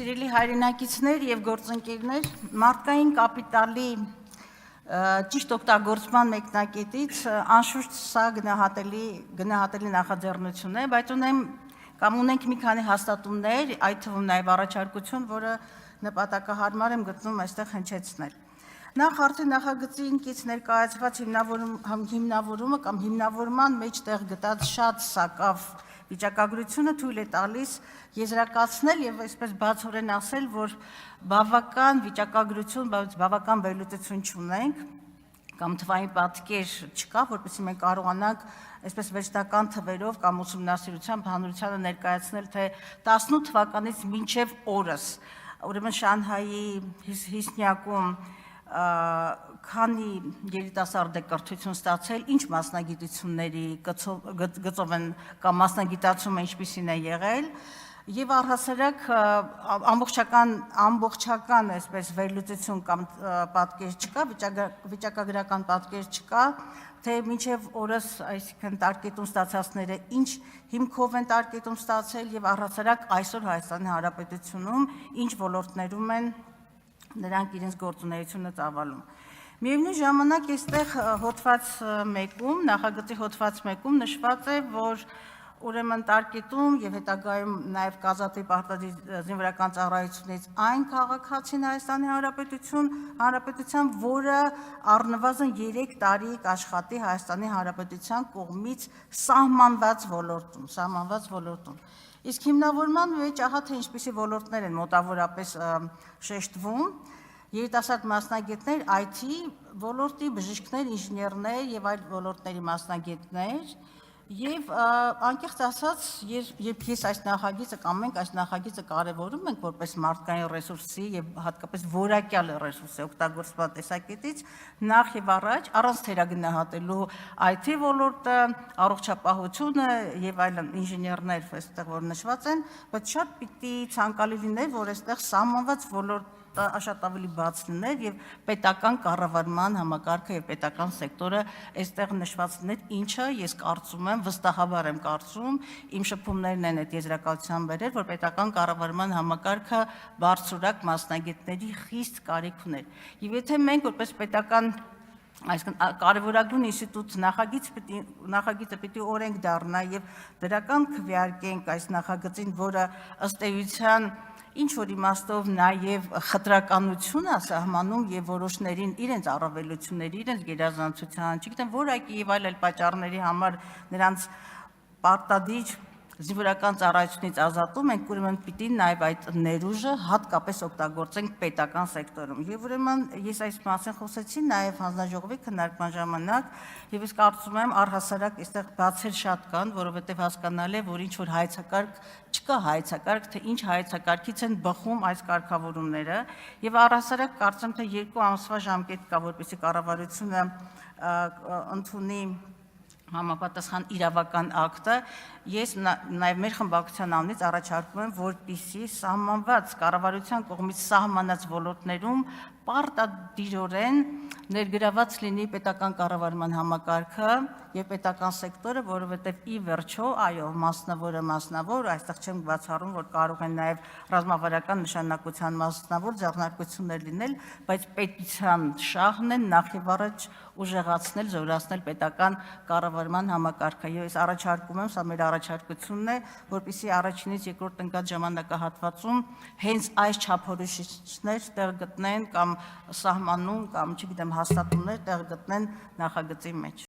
Սիրելի հայրենակիցներ եւ գործընկերներ, մարդկային կապիտալի ճիշտ օգտագործման մեկնակետից անշուշտ սա գնահատելի նախաձեռնություն է, բայց ունենք մի քանի հաստատումներ, այդ թվում նաեւ առաջարկություն, որը նպատակահարմար եմ գտնում այստեղ հնչեցնել։ Նախ արդեն նախագծի ինքից ներկայացված հիմնավորումը կամ հիմնավորման մեջ տեղ գտած շատ սակավ վիճակագրությունը թույլ է տալիս եզրակացնել եւ այսպես բացորեն ասել, որ բավական վիճակագրություն, բավական վերլուծություն չունենք կամ թվային պատկեր չկա, որպեսզի մենք կարողանանք այսպես վերջնական թվերով կամ ուսումնասիրությամբ հանրությանը ներկայացնել, թե 18 թվականից մինչև օրս, ուրեմն Շանհայի հիսնյակում քանի երիտասարդ է կրթություն ստացել, ինչ մասնագիտությունների գծով են կամ մասնագիտացումը ինչպիսին է եղել եւ առհասարակ ամբողջական այսպես վերլուծություն կամ պատկեր չկա, վիճակագրական պատկեր չկա, թե մինչև օրս, այսինքն տարկետում ստացածները ինչ հիմքով են տարկետում ստացել եւ առհասարակ այսօր Հայաստանի Հանրապետությունում ինչ ոլորտներում են նրանք իրենց գործունեությունը ծավալում։ Միևնույն ժամանակ այստեղ հոդված 1-ում, նախագծի հոդված 1-ում նշված է, որ ուրեմն տարկետում եւ հետագայում նաեւ կազատի պարտադիր զինվորական ծառայությունից այն քաղաքացին Հայաստանի Հանրապետության, որը առնվազն 3 տարի կաշխատի Հայաստանի Հանրապետության կողմից սահմանված ոլորտում։ Իսկ հիմնավորման մեջ ահա թե ինչպիսի ոլորտներ են մոտավորապես շեշտվում, երիտասարդ մասնագետներ, IT ոլորտի, բժիշկներ, ինժեներներ եւ այլ ոլորտների մասնագետներ եւ անկեղծ ասած, երբ ես այս նախագիծը կամ մենք այս նախագիծը կարևորում ենք որպես մարդկային ռեսուրսի եւ հատկապես որակյալ ռեսուրսի օգտագործման տեսակետից, նախ եւ առաջ առանց թերագնահատելու IT ոլորտը, առողջապահությունը եւ այլն ինժեներներ այստեղ որ նշված են, բայց շատ պիտի ցանկալի լիներ, որ այստեղ սահմանված ոլորտ շատ ավելի բաց լիներ եւ պետական կառավարման համակարգը եւ պետական սեկտորը այստեղ նշվածներ, ինչը ես կարծում եմ, վստահաբար եմ կարծում, իմ շփումներն են այդ եզրակացության բերել, որ պետական կառավարման համակարգը բարձրորակ մասնագետների խիստ կարիք ուներ։ Եվ եթե մենք որպես պետական այսինքն կարևորագույն ինստիտուտ նախագիծը պիտի օրենք դառնա եւ դրական քվեարկենք այս նախագծին, որը ըստ էության ինչ որ իմաստով նաև խտրականություն է սահմանում եւ որոշներին իրենց առավելությունների, իրենց գերազանցության, չգիտեմ որակի եւ այլ պատճառների համար նրանց պարտադիր զինվորական ծառայությունից ազատում ենք, ուրեմն պիտի նաև այդ ներուժը հատկապես օգտագործենք պետական սեկտորում։ Եվ ուրեմն ես այս մասին խոսեցի նաև հանձնաժողովի քննարկման ժամանակ, եւ ես կարծում եմ առհասարակ այստեղ բացեր շատ կան, որովհետեւ հասկանալ է, որ ինչ որ հայեցակարգ չկա հայեցակարգ, թե ինչ հայեցակարգից են բխում այս կարգավորումները, եւ առհասարակ կարծում թե 2 ամսվա ժամկետ կա, որպեսզի կառավարությունը ընդունի համապատասխան իրավական ակտը, ես նաև մեր խմբակցության անունից առաջարկում եմ, որպեսզի սահմանված կառավարության կողմից սահմանած ոլորտներում պարտադիրորեն ներգրաված լինի պետական կառավարման համակարգը եւ պետական սեկտորը, որովհետեւ ի վերջո, այո, մասնավոր, այստեղ չեմ բացառում, որ կարող են նաեւ ռազմավարական նշանակության մասնավոր ձեռնարկություններ լինել, բայց պետության շահն է նախ եւ առաջ ուժեղացնել, զորացնել պետական կառավարման համակարգը։ Ես առաջարկում եմ, սա մեր առաջարկությունն է, որպեսզի առաջինից երկրորդ ընկած ժամանակահատվածում հենց այս չափորոշիչներ տեղ գտնեն կամ սահմանում կամ չգիտեմ հաստատումներ տեղ գտնեն նախագծի մեջ։